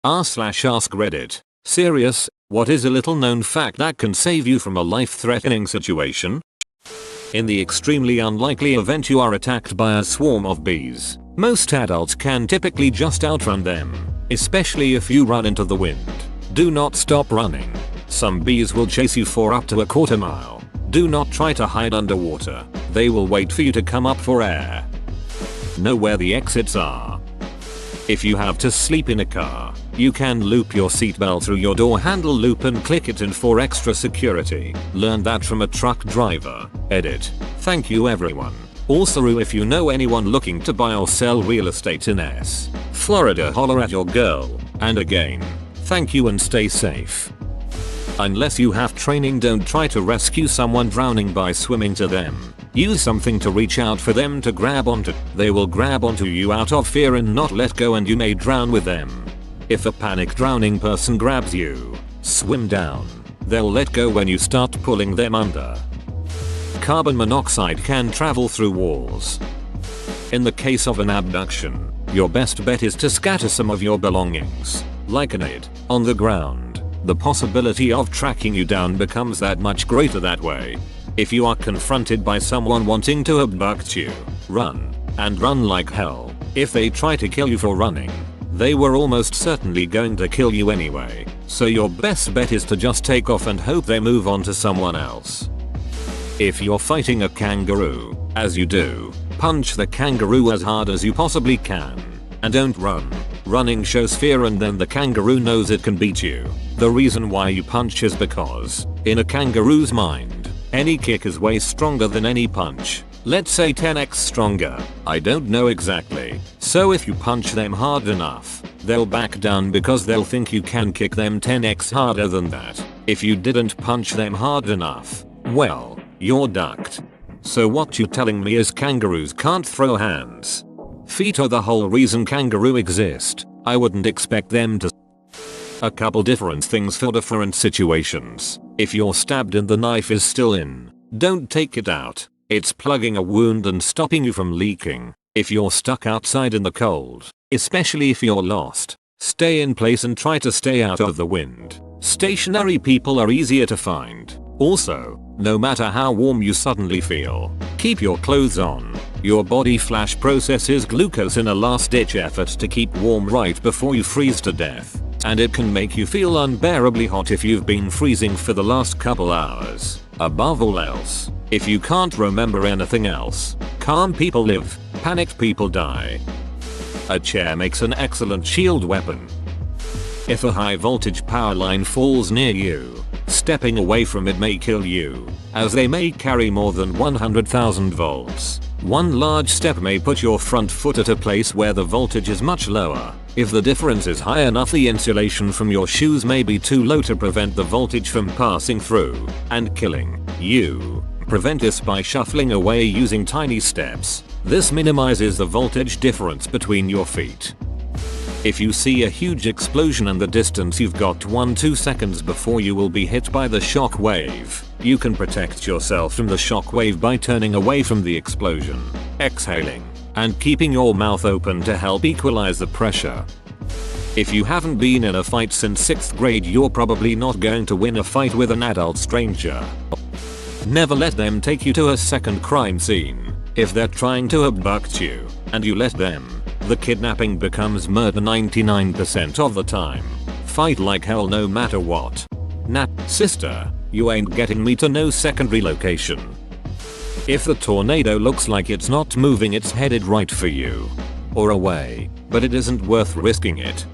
r/ask Reddit. Serious, what is a little known fact that can save you from a life-threatening situation? In the extremely unlikely event you are attacked by a swarm of bees, most adults can typically just outrun them, especially if you run into the wind. Do not stop running. Some bees will chase you for up to a quarter mile. Do not try to hide underwater. They will wait for you to come up for air. Know where the exits are. If you have to sleep in a car, you can loop your seatbelt through your door handle loop and click it in for extra security. Learn that from a truck driver. Edit. Thank you everyone. Also if you know anyone looking to buy or sell real estate in Florida, holler at your girl. And again, thank you and stay safe. Unless you have training, don't try to rescue someone drowning by swimming to them. Use something to reach out for them to grab onto. They will grab onto you out of fear and not let go, and you may drown with them. If a panic drowning person grabs you, swim down. They'll let go when you start pulling them under. Carbon monoxide can travel through walls. In the case of an abduction, your best bet is to scatter some of your belongings, like an aid, on the ground. The possibility of tracking you down becomes that much greater that way. If you are confronted by someone wanting to abduct you, run, and run like hell. If they try to kill you for running, they were almost certainly going to kill you anyway, so your best bet is to just take off and hope they move on to someone else. If you're fighting a kangaroo, as you do, punch the kangaroo as hard as you possibly can. And don't run. Running shows fear and then the kangaroo knows it can beat you. The reason why you punch is because, in a kangaroo's mind, any kick is way stronger than any punch. Let's say 10x stronger. I don't know exactly. So if you punch them hard enough, they'll back down because they'll think you can kick them 10x harder than that. If you didn't punch them hard enough, well, you're ducked. So what you telling me is kangaroos can't throw hands? Feet are the whole reason kangaroo exist. I wouldn't expect them to. A couple different things for different situations. If you're stabbed and the knife is still in, don't take it out. It's plugging a wound and stopping you from leaking. If you're stuck outside in the cold, especially if you're lost, stay in place and try to stay out of the wind. Stationary people are easier to find. Also, no matter how warm you suddenly feel, keep your clothes on. Your body flash processes glucose in a last-ditch effort to keep warm right before you freeze to death. And it can make you feel unbearably hot if you've been freezing for the last couple hours. Above all else, if you can't remember anything else, calm people live, panicked people die. A chair makes an excellent shield weapon. If a high voltage power line falls near you, stepping away from it may kill you, as they may carry more than 100,000 volts. One large step may put your front foot at a place where the voltage is much lower. If the difference is high enough, the insulation from your shoes may be too low to prevent the voltage from passing through and killing you. Prevent this by shuffling away using tiny steps. This minimizes the voltage difference between your feet. If you see a huge explosion in the distance, you've got 1-2 seconds before you will be hit by the shock wave. You can protect yourself from the shock wave by turning away from the explosion, exhaling, and keeping your mouth open to help equalize the pressure. If you haven't been in a fight since 6th grade, you're probably not going to win a fight with an adult stranger. Never let them take you to a second crime scene. If they're trying to abduct you, and you let them, the kidnapping becomes murder 99% of the time. Fight like hell no matter what. Nah, sister, you ain't getting me to no secondary location. If the tornado looks like it's not moving, it's headed right for you. Or away, but it isn't worth risking it.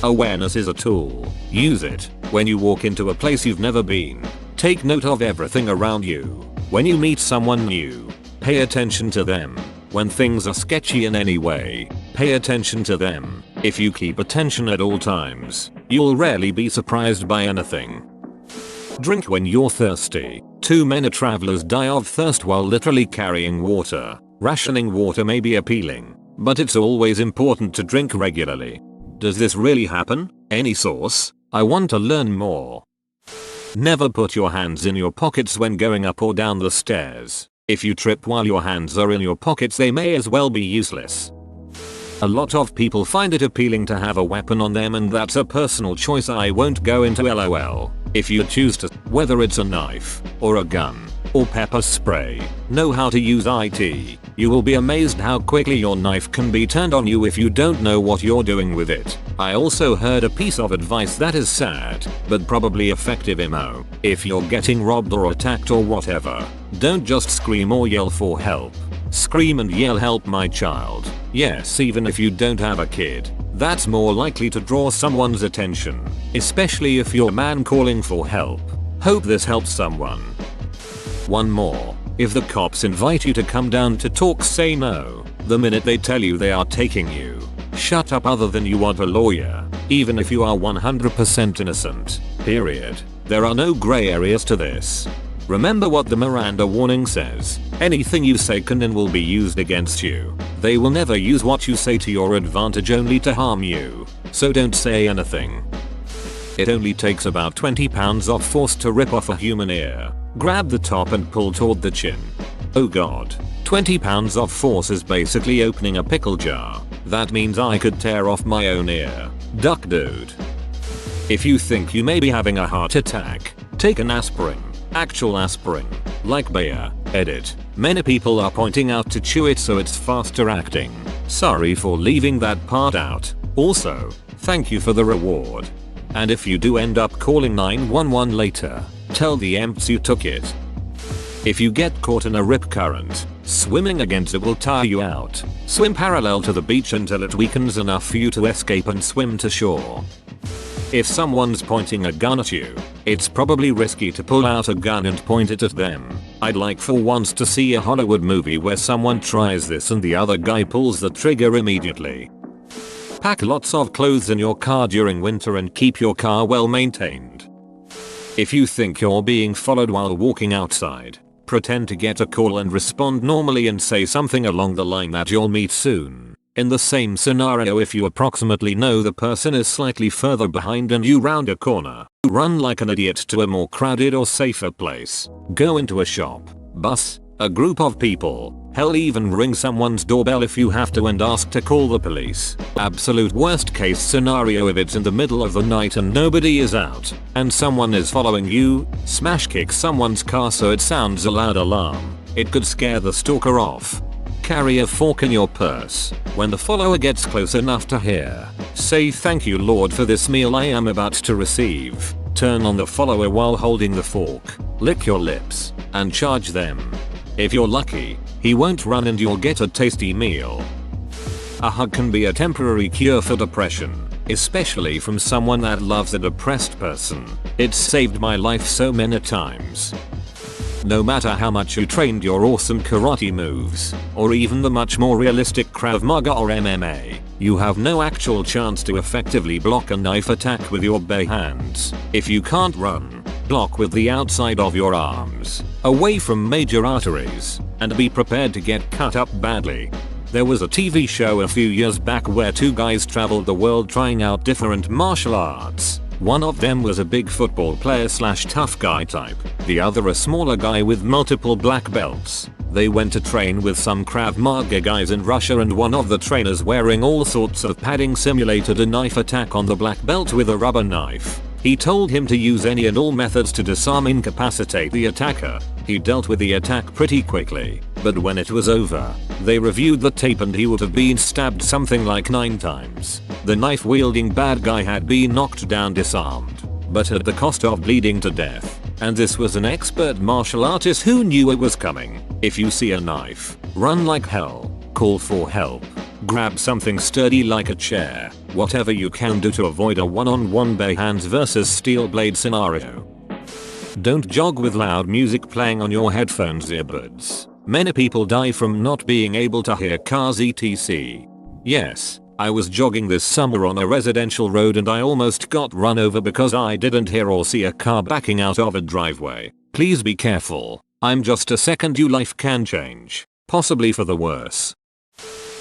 Awareness is a tool. Use it when you walk into a place you've never been. Take note of everything around you. When you meet someone new, pay attention to them. When things are sketchy in any way, pay attention to them. If you keep attention at all times, you'll rarely be surprised by anything. Drink when you're thirsty. Too many travelers die of thirst while literally carrying water. Rationing water may be appealing, but it's always important to drink regularly. Does this really happen? Any source? I want to learn more. Never put your hands in your pockets when going up or down the stairs. If you trip while your hands are in your pockets, they may as well be useless. A lot of people find it appealing to have a weapon on them, and that's a personal choice I won't go into, lol. If you choose to, whether it's a knife, or a gun, or pepper spray, know how to use it. You will be amazed how quickly your knife can be turned on you if you don't know what you're doing with it. I also heard a piece of advice that is sad, but probably effective emo. If you're getting robbed or attacked or whatever, don't just scream or yell for help. Scream and yell, "Help my child." Yes, even if you don't have a kid. That's more likely to draw someone's attention, especially if you're a man calling for help. Hope this helps someone. One more. If the cops invite you to come down to talk, say no. The minute they tell you they are taking you, shut up. Other than you want a lawyer, even if you are 100% innocent. Period. There are no gray areas to this. Remember what the Miranda warning says. Anything you say can and will be used against you. They will never use what you say to your advantage, only to harm you. So don't say anything. It only takes about 20 pounds of force to rip off a human ear. Grab the top and pull toward the chin. Oh god. 20 pounds of force is basically opening a pickle jar. That means I could tear off my own ear. Duck, dude. If you think you may be having a heart attack, take an aspirin. Actual aspirin. Like Bayer. Edit. Many people are pointing out to chew it so it's faster acting. Sorry for leaving that part out. Also, thank you for the reward. And if you do end up calling 911 later, tell the EMTs you took it. If you get caught in a rip current, swimming against it will tire you out. Swim parallel to the beach until it weakens enough for you to escape and swim to shore. If someone's pointing a gun at you, it's probably risky to pull out a gun and point it at them. I'd like for once to see a Hollywood movie where someone tries this and the other guy pulls the trigger immediately. Pack lots of clothes in your car during winter and keep your car well maintained. If you think you're being followed while walking outside, pretend to get a call and respond normally and say something along the line that you'll meet soon. In the same scenario, if you approximately know the person is slightly further behind and you round a corner, run like an idiot to a more crowded or safer place. Go into a shop, bus, a group of people, hell even ring someone's doorbell if you have to and ask to call the police. Absolute worst case scenario, if it's in the middle of the night and nobody is out, and someone is following you, smash kick someone's car so it sounds a loud alarm. It could scare the stalker off. Carry a fork in your purse. When the follower gets close enough to hear, say thank you Lord for this meal I am about to receive. Turn on the follower while holding the fork, lick your lips, and charge them. If you're lucky, he won't run and you'll get a tasty meal. A hug can be a temporary cure for depression, especially from someone that loves a depressed person. It's saved my life so many times. No matter how much you trained your awesome karate moves, or even the much more realistic Krav Maga or MMA, you have no actual chance to effectively block a knife attack with your bare hands. If you can't run, block with the outside of your arms, away from major arteries, and be prepared to get cut up badly. There was a TV show a few years back where two guys traveled the world trying out different martial arts. One of them was a big football player / tough guy type, the other a smaller guy with multiple black belts. They went to train with some Krav Maga guys in Russia, and one of the trainers, wearing all sorts of padding, simulated a knife attack on the black belt with a rubber knife. He told him to use any and all methods to disarm incapacitate the attacker. He dealt with the attack pretty quickly, but when it was over, they reviewed the tape and he would have been stabbed something like 9 times. The knife-wielding bad guy had been knocked down disarmed, but at the cost of bleeding to death. And this was an expert martial artist who knew it was coming. If you see a knife, run like hell, call for help. Grab something sturdy like a chair, whatever you can do to avoid a one-on-one bare hands versus steel blade scenario. Don't jog with loud music playing on your headphones earbuds. Many people die from not being able to hear cars etc. Yes, I was jogging this summer on a residential road and I almost got run over because I didn't hear or see a car backing out of a driveway. Please be careful. I'm just a second, your life can change, possibly for the worse.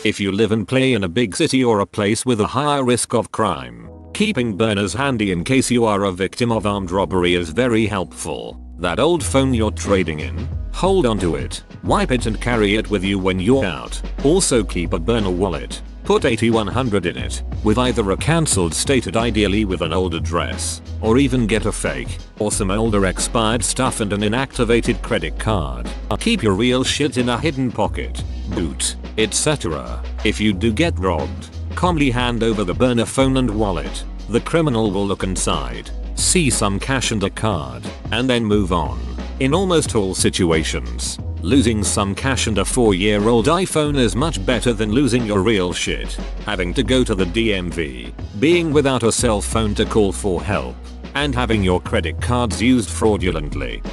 If you live and play in a big city or a place with a higher risk of crime, keeping burners handy in case you are a victim of armed robbery is very helpful. That old phone you're trading in, hold onto it, wipe it and carry it with you when you're out. Also keep a burner wallet. Put 8100 in it, with either a cancelled stated ideally with an old address, or even get a fake, or some older expired stuff and an inactivated credit card. Keep your real shit in a hidden pocket, boot, etc. If you do get robbed, calmly hand over the burner phone and wallet. The criminal will look inside, see some cash and a card, and then move on. In almost all situations, losing some cash and a 4-year-old iPhone is much better than losing your real shit, having to go to the DMV, being without a cell phone to call for help, and having your credit cards used fraudulently.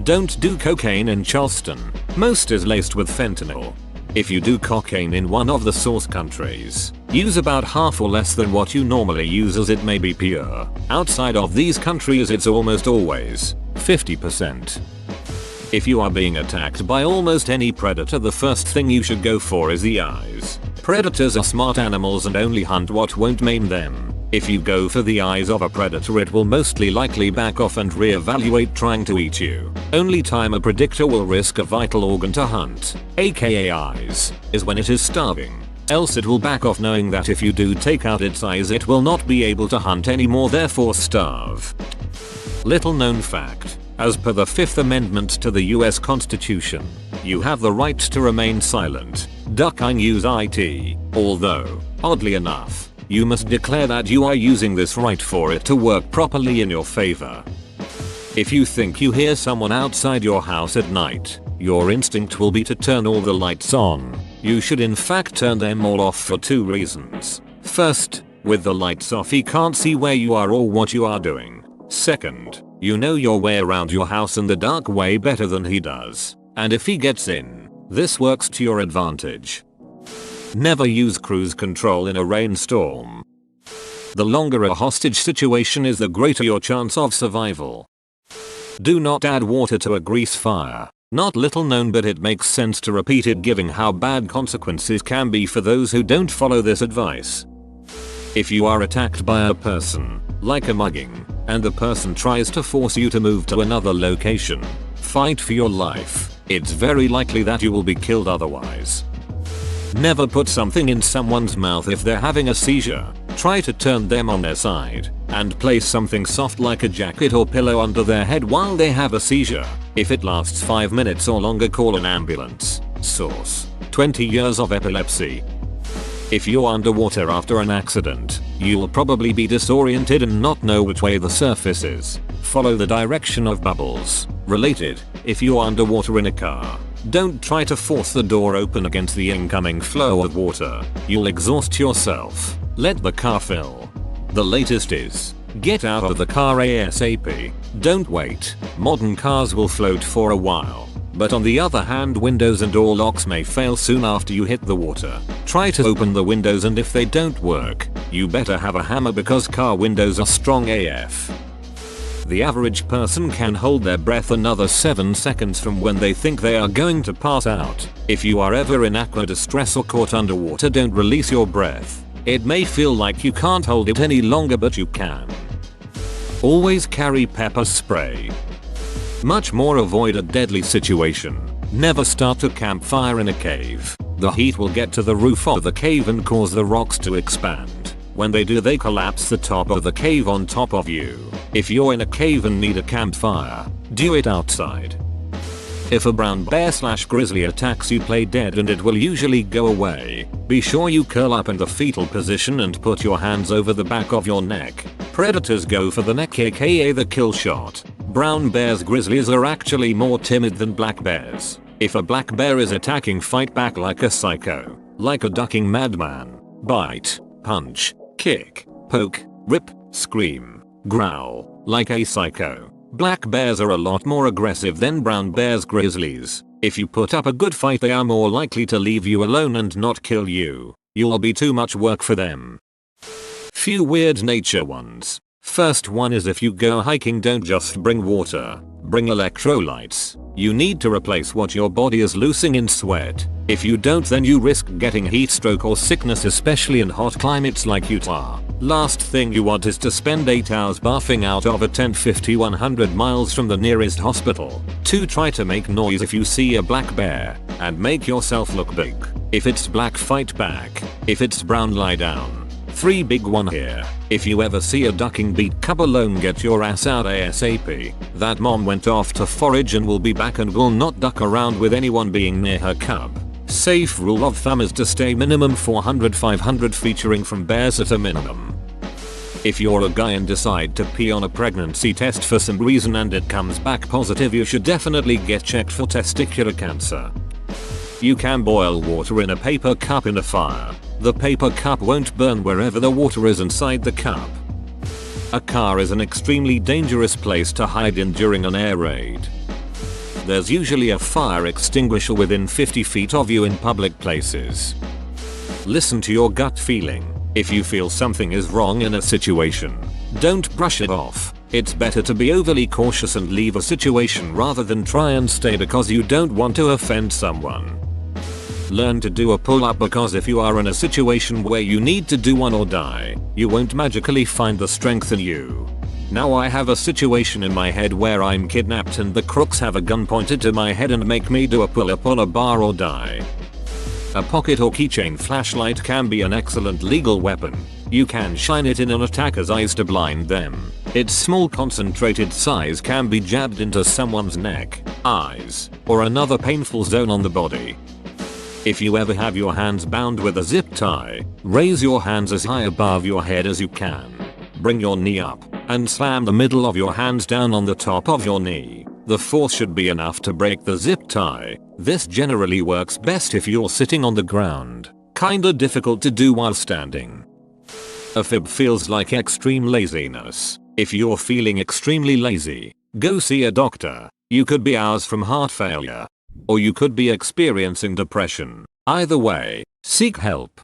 Don't do cocaine in Charleston. Most is laced with fentanyl. If you do cocaine in one of the source countries, use about half or less than what you normally use as it may be pure. Outside of these countries it's almost always 50%. If you are being attacked by almost any predator, the first thing you should go for is the eyes. Predators are smart animals and only hunt what won't maim them. If you go for the eyes of a predator, it will mostly likely back off and reevaluate trying to eat you. Only time a predator will risk a vital organ to hunt, aka eyes, is when it is starving. Else it will back off knowing that if you do take out its eyes it will not be able to hunt anymore, therefore starve. Little known fact. As per the 5th Amendment to the US Constitution, you have the right to remain silent, duck unused IT, although, oddly enough, you must declare that you are using this right for it to work properly in your favor. If you think you hear someone outside your house at night, your instinct will be to turn all the lights on. You should in fact turn them all off for 2 reasons. First, with the lights off he can't see where you are or what you are doing. Second, you know your way around your house in the dark way better than he does, and if he gets in, this works to your advantage. Never use cruise control in a rainstorm. The longer a hostage situation is, the greater your chance of survival. Do not add water to a grease fire. Not little known, but it makes sense to repeat it given how bad consequences can be for those who don't follow this advice. If you are attacked by a person, like a mugging, and the person tries to force you to move to another location, fight for your life. It's very likely that you will be killed otherwise. Never put something in someone's mouth if they're having a seizure. Try to turn them on their side and place something soft like a jacket or pillow under their head while they have a seizure. If it lasts 5 minutes or longer, call an ambulance. Source: 20 years of epilepsy. If you're underwater after an accident, you'll probably be disoriented and not know which way the surface is. Follow the direction of bubbles. Related, if you're underwater in a car, don't try to force the door open against the incoming flow of water. You'll exhaust yourself. Let the car fill. The latest is, get out of the car ASAP. Don't wait. Modern cars will float for a while. But on the other hand, windows and door locks may fail soon after you hit the water. Try to open the windows, and if they don't work, you better have a hammer because car windows are strong AF. The average person can hold their breath another 7 seconds from when they think they are going to pass out. If you are ever in aqua distress or caught underwater, don't release your breath. It may feel like you can't hold it any longer, but you can. Always carry pepper spray. Much more, avoid a deadly situation. Never start a campfire in a cave. The heat will get to the roof of the cave and cause the rocks to expand. When they do, they collapse the top of the cave on top of you. If you're in a cave and need a campfire, do it outside. If a brown bear/grizzly attacks you, play dead and it will usually go away. Be sure you curl up in the fetal position and put your hands over the back of your neck. Predators go for the neck, aka the kill shot. Brown bears, grizzlies are actually more timid than black bears. If a black bear is attacking, fight back like a psycho. Like a ducking madman. Bite, punch, kick, poke, rip, scream, growl, like a psycho. Black bears are a lot more aggressive than brown bears, grizzlies. If you put up a good fight, they are more likely to leave you alone and not kill you. You'll be too much work for them. Few weird nature ones. First one is, if you go hiking, don't just bring water, bring electrolytes. You need to replace what your body is losing in sweat. If you don't, then you risk getting heat stroke or sickness, especially in hot climates like Utah. Last thing you want is to spend 8 hours bathing out of a tent 100 miles from the nearest hospital. 2. Try to make noise if you see a black bear, and make yourself look big. If it's black, fight back. If it's brown, lie down. 3. Big one here. If you ever see a ducking beat cub alone, get your ass out ASAP. That mom went off to forage and will be back and will not duck around with anyone being near her cub. Safe rule of thumb is to stay minimum 400-500 feet from bears at a minimum. If you're a guy and decide to pee on a pregnancy test for some reason and it comes back positive, you should definitely get checked for testicular cancer. You can boil water in a paper cup in a fire. The paper cup won't burn wherever the water is inside the cup. A car is an extremely dangerous place to hide in during an air raid. There's usually a fire extinguisher within 50 feet of you in public places. Listen to your gut feeling. If you feel something is wrong in a situation, don't brush it off. It's better to be overly cautious and leave a situation rather than try and stay because you don't want to offend someone. Learn to do a pull-up, because if you are in a situation where you need to do one or die, you won't magically find the strength in you. Now I have a situation in my head where I'm kidnapped and the crooks have a gun pointed to my head and make me do a pull-up on a bar or die. A pocket or keychain flashlight can be an excellent legal weapon. You can shine it in an attacker's eyes to blind them. Its small concentrated size can be jabbed into someone's neck, eyes, or another painful zone on the body. If you ever have your hands bound with a zip tie, raise your hands as high above your head as you can. Bring your knee up and slam the middle of your hands down on the top of your knee. The force should be enough to break the zip tie. This generally works best if you're sitting on the ground. Kinda difficult to do while standing. A fib feels like extreme laziness. If you're feeling extremely lazy, go see a doctor. You could be hours from heart failure, or you could be experiencing depression. Either way, seek help.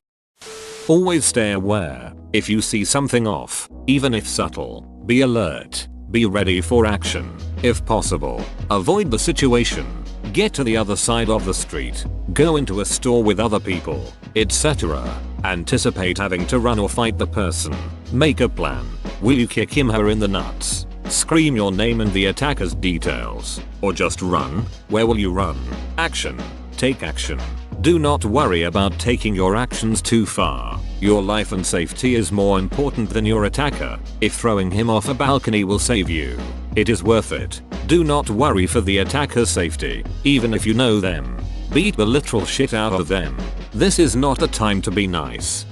Always stay aware. If you see something off, even if subtle, be alert. Be ready for action. If possible, avoid the situation. Get to the other side of the street. Go into a store with other people, etc. Anticipate having to run or fight the person. Make a plan. Will you kick him/her in the nuts? Scream your name and the attacker's details. Or just run? Where will you run? Action. Take action. Do not worry about taking your actions too far. Your life and safety is more important than your attacker. If throwing him off a balcony will save you, it is worth it. Do not worry for the attacker's safety, even if you know them. Beat the literal shit out of them. This is not a time to be nice.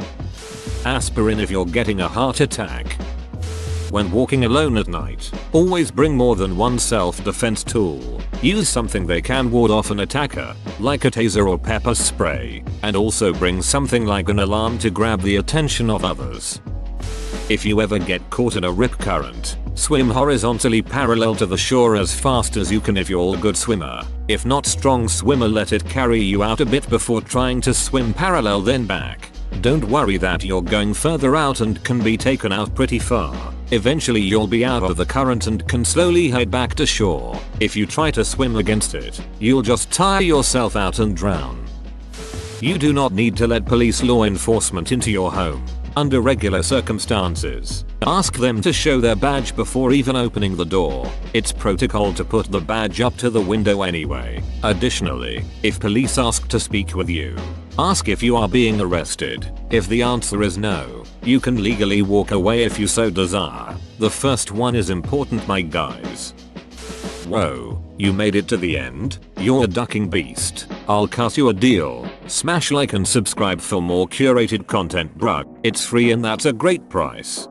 Aspirin if you're getting a heart attack. When walking alone at night, always bring more than one self-defense tool. Use something they can ward off an attacker, like a taser or pepper spray, and also bring something like an alarm to grab the attention of others. If you ever get caught in a rip current, swim horizontally parallel to the shore as fast as you can if you're a good swimmer. If not strong swimmer, let it carry you out a bit before trying to swim parallel then back. Don't worry that you're going further out and can be taken out pretty far. Eventually you'll be out of the current and can slowly head back to shore. If you try to swim against it, you'll just tire yourself out and drown. You do not need to let police law enforcement into your home. Under regular circumstances, ask them to show their badge before even opening the door. It's protocol to put the badge up to the window anyway. Additionally, if police ask to speak with you, ask if you are being arrested. If the answer is no, you can legally walk away if you so desire. The first one is important, my guys. Whoa, you made it to the end? You're a ducking beast. I'll cut you a deal. Smash like and subscribe for more curated content, bruh. It's free and that's a great price.